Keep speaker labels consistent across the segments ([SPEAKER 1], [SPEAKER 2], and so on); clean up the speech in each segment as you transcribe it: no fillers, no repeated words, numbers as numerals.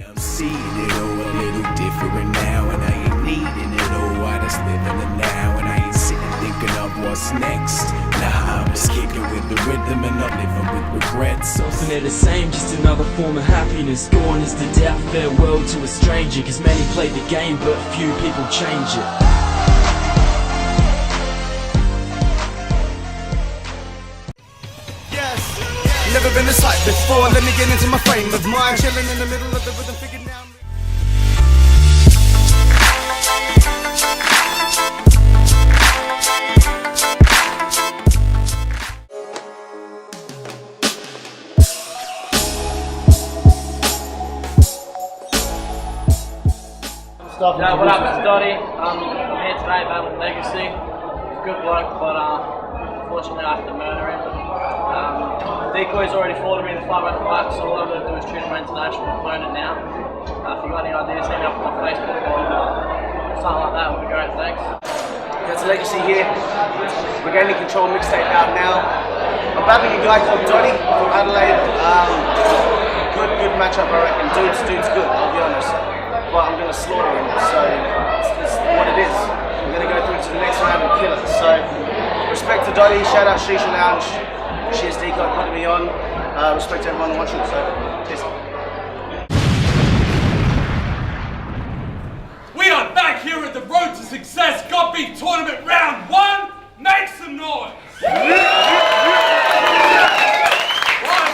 [SPEAKER 1] I'm seeing it all a little different now, and I ain't needing it all. I just live in the now, and I ain't sitting thinking of what's next. Nah, I'm just kicking with the rhythm and not living with regrets.
[SPEAKER 2] Often they're the same, just another form of happiness. Gone is the death, farewell to a stranger. Cause many play the game, but few people change it.
[SPEAKER 3] Never been this hype before, let me get into my frame of mind. Chilling in the middle of the rhythm, figuring out.
[SPEAKER 4] Yeah, what up, it's Dotty. I'm here today battling Legacy. He's a good bloke, but unfortunately I have to murder him. Decoy's already fought him in the fight back to back, so all I'm going to do is tune him international and learn it now. If you've got any ideas, hit me up on my Facebook or something like that, would be great, thanks.
[SPEAKER 3] That's Legacy here. We're gaining control mixtape out now. I'm battling a guy called Dotty from Adelaide. Good matchup, I reckon. Dude's good, I'll be honest. But I'm going to slaughter him, so it's what it is. I'm going to go through to the next round and kill it. So, respect to Dotty, shout out Shisha Lounge. Cheers Decoy putting me on. Respect to everyone watching, so cheers.
[SPEAKER 5] We are back here at the Road to Success Got Beef Tournament Round 1. Make some noise! Right,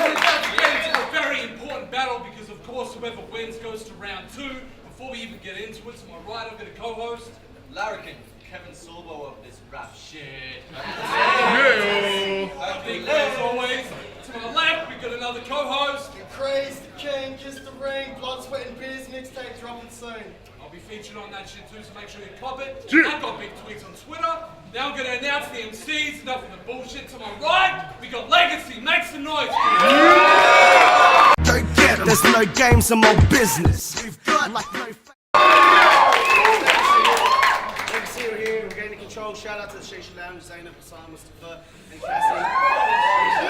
[SPEAKER 5] we're about to get into a very important battle because of course whoever wins goes to round 2. Before we even get into it, to my right I've got a co-host,
[SPEAKER 6] Larrikin, Kevin Sorbo of this rap shit.
[SPEAKER 5] Big as always. To my left we've got another co-host.
[SPEAKER 7] Praise the king, kiss the ring, blood, sweat and beers, mixtape dropping soon.
[SPEAKER 5] I'll be featured on that shit too, so make sure you cop it. I've got big tweets on Twitter. Now I'm going to announce the MCs, enough of the bullshit. To my right, we got Legacy, make some noise.
[SPEAKER 3] Don't get, there's no games, I'm all business. We've got like no Legacy here, we're gaining control. Shout out to the Shisha Lounge, Zainab, Hassan, Mustafa, and Cassie.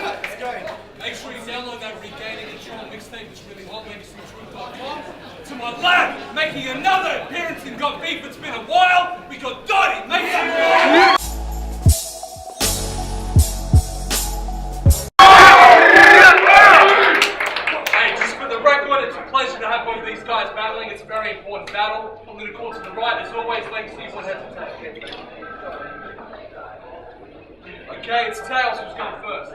[SPEAKER 3] Let's go.
[SPEAKER 5] Make sure you download that Regaining Control mixtape. It's really hot. LegacyTruth.com. To my left, making another appearance in Got Beef. It's been a while. We got Dotty. Make some noise. Hey, just for the record, it's a pleasure to have both of these guys battling. It's a very important battle. I'm going to call to the right. As always, Legacy, what hesitate? Okay, it's Tails who's going first.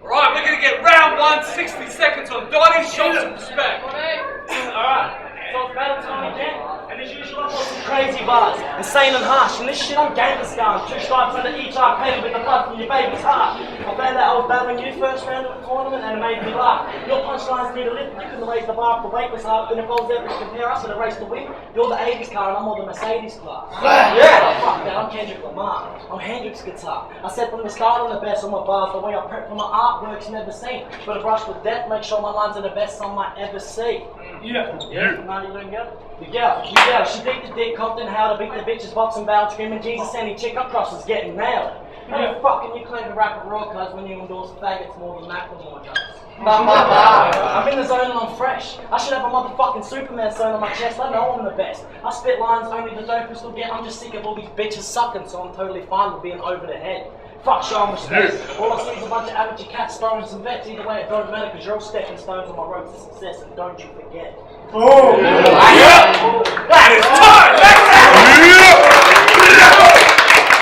[SPEAKER 5] Alright, we're going to get round 1, 60 seconds on Dotty. Show some respect.
[SPEAKER 4] Alright, so it's battle time again, and as usual I've got some crazy bars, insane and harsh, and this shit I'm gangster scarred, 2 stripes under each eye, painted with the blood from your baby's heart. I found out I was battling you first round of the tournament and it made me laugh. Your punchlines need a lift, you couldn't raise the bar if the weight was hard, then if I was ever to compare us in a race to win, you're the 80s car and I'm on the Mercedes class. Yeah! Fuck that, I'm Kendrick Lamar, I'm Hendrix guitar. I said from the start I'm the best on my bars, the way I prep for my artwork's never seen. But a brush with death, make sure my lines are the best some might ever see. Yeah. No, you don't get it? You get it. She beat the dick, Compton, how to beat the bitches, boxing battle, screaming Jesus, any chick I cross is getting nailed. How the fuck can you claim to rap a raw cuz when you endorse faggots more than Macklemore does? I'm in the zone and I'm fresh. I should have a motherfucking Superman sign on my chest. I know I'm the best. I spit lines only the dopest will get. I'm just sick of all these bitches sucking, so I'm totally fine with being over the head. Fuck, show 'em respect. All I see is a bunch of amateur cats throwing some vets. Either way, it don't matter because you're all stepping stones on my road to success, and don't you forget.
[SPEAKER 5] Oh! That is time! I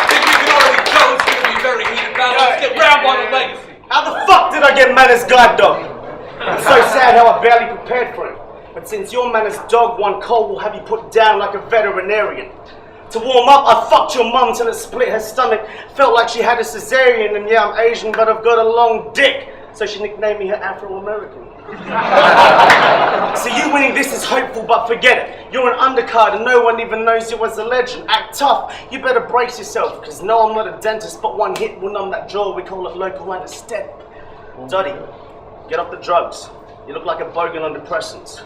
[SPEAKER 5] think we can already tell it's going to be a very heated battle. Let's get round 1 of Legacy.
[SPEAKER 3] How the fuck did I get mad as God Dog? I'm so sad how I barely prepared for it. But since your man as Dog One Cole will have you put down like a veterinarian. To warm up, I fucked your mum till it split her stomach. Felt like she had a cesarean, and yeah, I'm Asian, but I've got a long dick. So she nicknamed me her Afro-American. So you winning this is hopeful, but forget it. You're an undercard and no one even knows you as a legend. Act tough, you better brace yourself. Cause no, I'm not a dentist, but one hit will numb that jaw. We call it local anesthetic. Dotty, get off the drugs. You look like a bogan on depressants.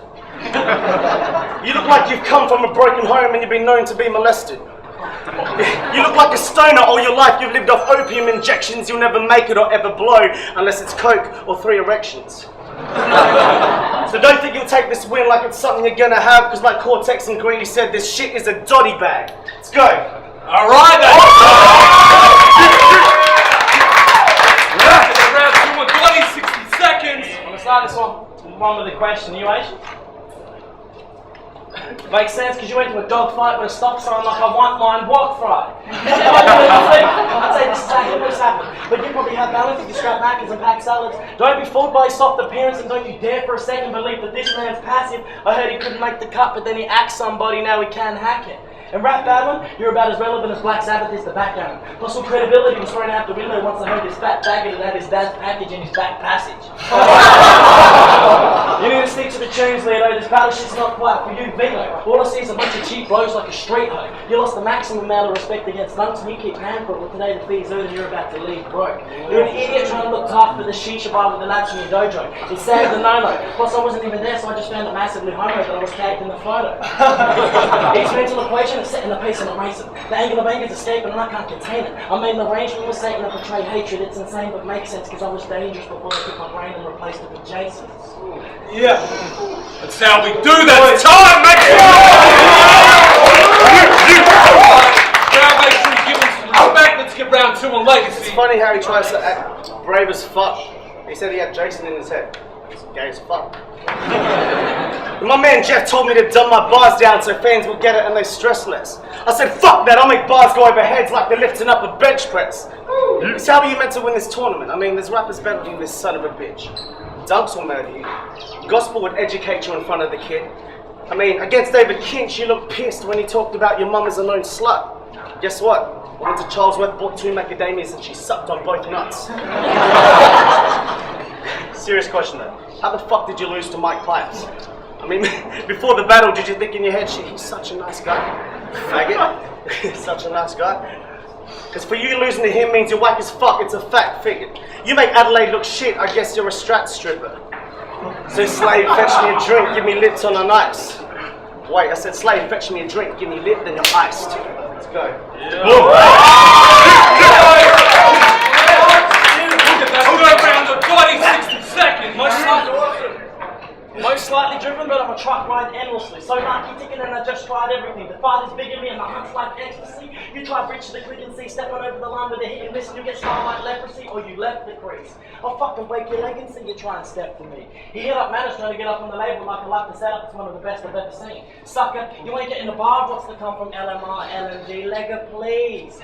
[SPEAKER 3] You look like you've come from a broken home and you've been known to be molested. You look like a stoner all your life. You've lived off opium injections. You'll never make it or ever blow unless it's coke or 3 erections. So don't think you'll take this win like it's something you're gonna have, because like Cortex and Greeny said, this shit is a dotty bag. Let's go.
[SPEAKER 5] Alright then. Round 2 on Dotty, 60 seconds.
[SPEAKER 4] I'm gonna start this one with a question. You Asian? Makes sense, because you went to a dog fight with a stop sign like a one-line walk fry. I'd say this is exactly what's happened. But you probably have balance if you scrap macas and pack salads. Don't be fooled by his soft appearance, and don't you dare for a second believe that this man's passive. I heard he couldn't make the cut, but then he axed somebody, now he can hack it. In rap battling, you're about as relevant as Black Sabbath is to backgammon. Plus all credibility was thrown out the window once I heard this fat faggot that had his dad's package in his back passage. You need to stick to the tunes, Leo. This battle shit's not quite for you, Vito. All I see is a bunch of cheap blows like a street hoe. You lost the maximum amount of respect against dunks and you keep paying for it. Well, today the fee's earned and you're about to leave broke. You're an idiot trying to look tough for the shisha bar with the lads from your dojo. It's sad as a no-no. Plus I wasn't even there, so I just found it massively homo that I was tagged in the photo. Each mental equation is setting the pace and erasing. The angle of anger's escaping and I can't contain it. I made an arrangement with Satan to portray hatred. It's insane but makes sense because I was dangerous before they took my brain and replaced it with Jason's.
[SPEAKER 5] Yeah. That's how we do that. It's time, make sure you give us some respect. Let's get round 2 on Legacy.
[SPEAKER 3] It's funny how he tries to act brave as fuck. He said he had Jason in his head. He's gay as fuck. And my man Jeff told me to dumb my bars down so fans would get it and they stress less. I said, fuck that, I'll make bars go over heads like they're lifting up a bench press. It's how are you meant to win this tournament? I mean, there's rappers better than this son of a bitch. Dunks will murder you. Gospel would educate you in front of the kid. I mean, against David Kinch, you looked pissed when he talked about your mum as a known slut. Guess what? I went to Charlesworth, bought 2 macadamias and she sucked on both nuts. Serious question though. How the fuck did you lose to Mike Pipes? I mean, before the battle, did you think in your head, shit, he's such a nice guy? Faggot. Such a nice guy. Because for you losing to him means you're whack as fuck, it's a fact, figure. You make Adelaide look shit, I guess you're a strat stripper. So Slave, fetch me a drink, give me lips on an ice. Wait, I said Slave, fetch me a drink, give me lip, then you're iced. Let's go. Yeah.
[SPEAKER 5] We'll go around the 60 seconds.
[SPEAKER 4] Most slightly driven, but I'm a truck ride endlessly. So lucky ticking and I just tried everything. The fight is bigger me and the hunt's like ecstasy. You try bridge to the quick and see, stepping over the line with a hit and miss and you get scarred like leprosy, or you left the crease. I'll fucking break your leg and see you try and step for me. He hit up Matters trying to get up on the label like I like the setup. It's one of the best I've ever seen. Sucker, you ain't getting the bar. What's to come from LMR, LMG? Legger, please. If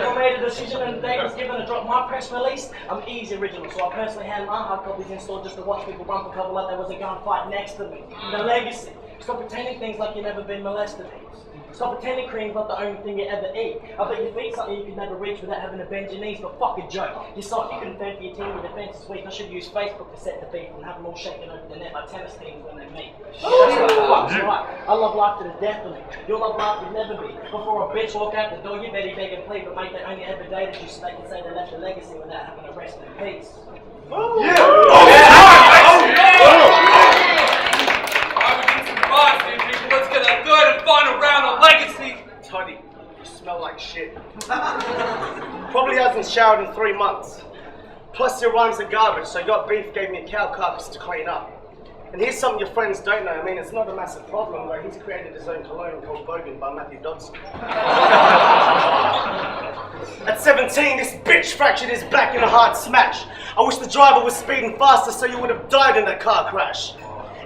[SPEAKER 4] I made a decision and the date was given to drop my press release, I'm easy original, so I personally hand my hard copies in store just to watch people run for cover like there was a gunfight next to me. The legacy. Stop pretending things like you've never been molested. Stop pretending cream's not the only thing you ever eat. I bet your feet's something you could never reach without having to bend your knees, but fuck a joke. You're soft, you couldn't fend for your team, your defense is weak. I should use Facebook to set the beat and have them all shaking over the net like tennis teams when they meet. That's what the fuck's right. I love life to the death of me. Your love life would never be. Before a bitch walk out the door, you better beg and plead, but mate, they only ever dated you so they can say they left a legacy without having to rest in peace.
[SPEAKER 5] Let's get that third and final round on Legacy.
[SPEAKER 3] Toddy, you smell like shit. Probably hasn't showered in 3 months. Plus your rhymes are garbage, so Got Beef gave me a cow carcass to clean up. And here's something your friends don't know. I mean, it's not a massive problem, though. He's created his own cologne called Bogan by Matthew Dodson. At 17, this bitch fractured his back in a hard smash. I wish the driver was speeding faster so you would have died in that car crash.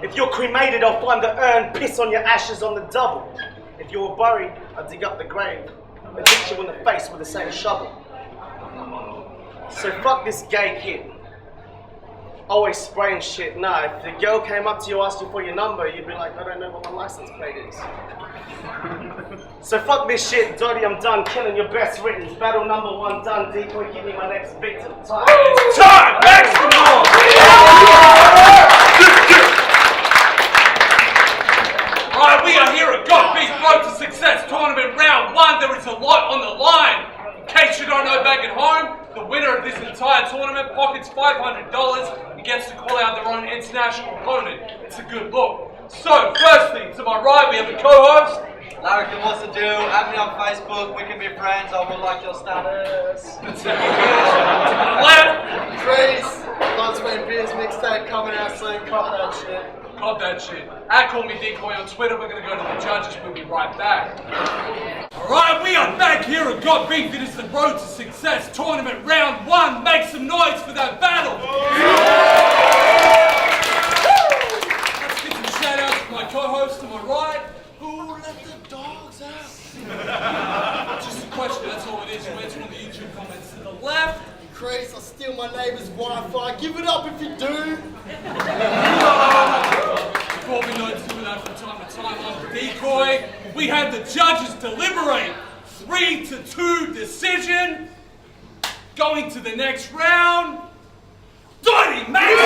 [SPEAKER 3] If you're cremated, I'll find the urn, piss on your ashes on the double. If you were buried, I'd dig up the grave and hit you in the face with the same shovel. So fuck this gay kid. Always spraying shit. Nah, if the girl came up to you, asked you for your number, you'd be like, I don't know what my license plate is. So fuck this shit, Dotty, I'm done killing your best written. Battle number 1 done, decoy, give me my next victim. Time.
[SPEAKER 5] It's time! Maximum! Alright, we are here at Got Beef Road to Success Tournament Round 1. There is a lot on the line. In case you don't know back at home, the winner of this entire tournament pockets $500 and gets to call out their own international opponent. It's a good look. So, firstly, to my right, we have a co-host.
[SPEAKER 6] Larrikin, what's the deal? Add me on Facebook, we can be friends, I will like your status.
[SPEAKER 5] To my left,
[SPEAKER 7] Chris, Blood, Sweat and Beers mixtape coming out soon. Cop that shit.
[SPEAKER 5] got that shit. Call me Decoy on Twitter. We're gonna go to the judges. We'll be right back. Alright, we are back here at Got Beef. It is the Road to Success tournament round 1. Make some noise for that battle. Let's get some shout outs to my co-host to my right.
[SPEAKER 7] Who let the dogs out?
[SPEAKER 5] Just a question, that's all it is. You answer on the YouTube comments to the left.
[SPEAKER 7] Chris, I steal my neighbour's Wi-Fi. Give it up if you do.
[SPEAKER 5] Before we know to do that from time to time, I'm Decoy. We had the judges deliberate. 3-2 decision. Going to the next round. Dotty Mason!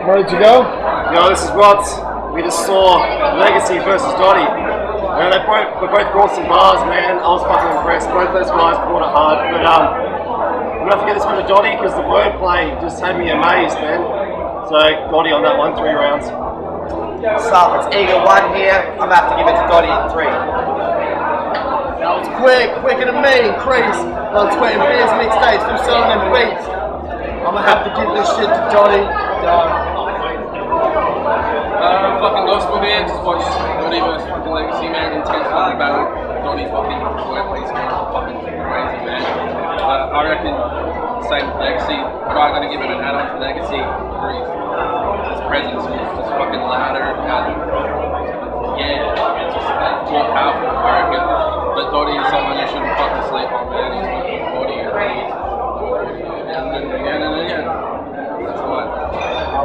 [SPEAKER 8] Ready to go? Yo, this is Rods. We just saw Legacy versus Dotty. You know, they both brought some bars, man. I was fucking impressed. Both those guys brought it hard. But I'm gonna have to get this one to Dotty because the wordplay just had me amazed, man. So Dotty on that one, 3 rounds.
[SPEAKER 3] What's up? It's Eagle 1 here. I'm gonna have to give it to Dotty in 3.
[SPEAKER 7] That was quicker than me. Chris, Blood, Sweat and Beers mixtapes, still selling them beats. I'm gonna have to give this shit to Dotty.
[SPEAKER 9] Fucking gospel man, just watch Dotty versus fucking Legacy, man. Intense fucking battle. Dotty's fucking wordplay's fucking crazy, man. I reckon same with Legacy, but I'm gonna give it an add-on to Legacy. His presence is just fucking louder and yeah, it's just more powerful, I reckon. But Dotty is someone you shouldn't fucking sleep on, man. He's fucking body and again and again. That's what.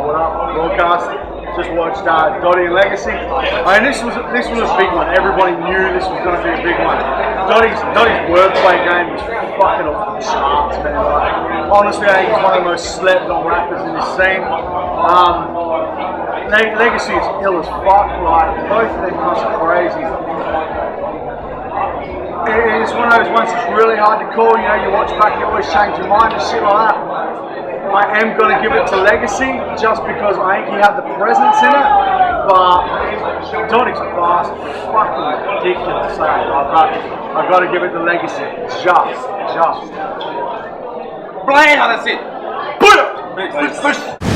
[SPEAKER 8] What up, broadcast? Just watched Dotty and Legacy. I mean, this was a big one. Everybody knew this was going to be a big one. Dotty's wordplay game is fucking off the charts, man. Like, honestly, I think he's one of the most slept-on rappers in the scene. Legacy is ill as fuck. Like, both of them guys are crazy. It's one of those ones that's really hard to call. You know, you watch back, you always change your mind and shit like that. I am going to give it to Legacy just because I think he had the presence in it, but Dotty's bars are fucking ridiculous. I've got to give it to Legacy. Just.
[SPEAKER 9] Brian, that's it. Put it!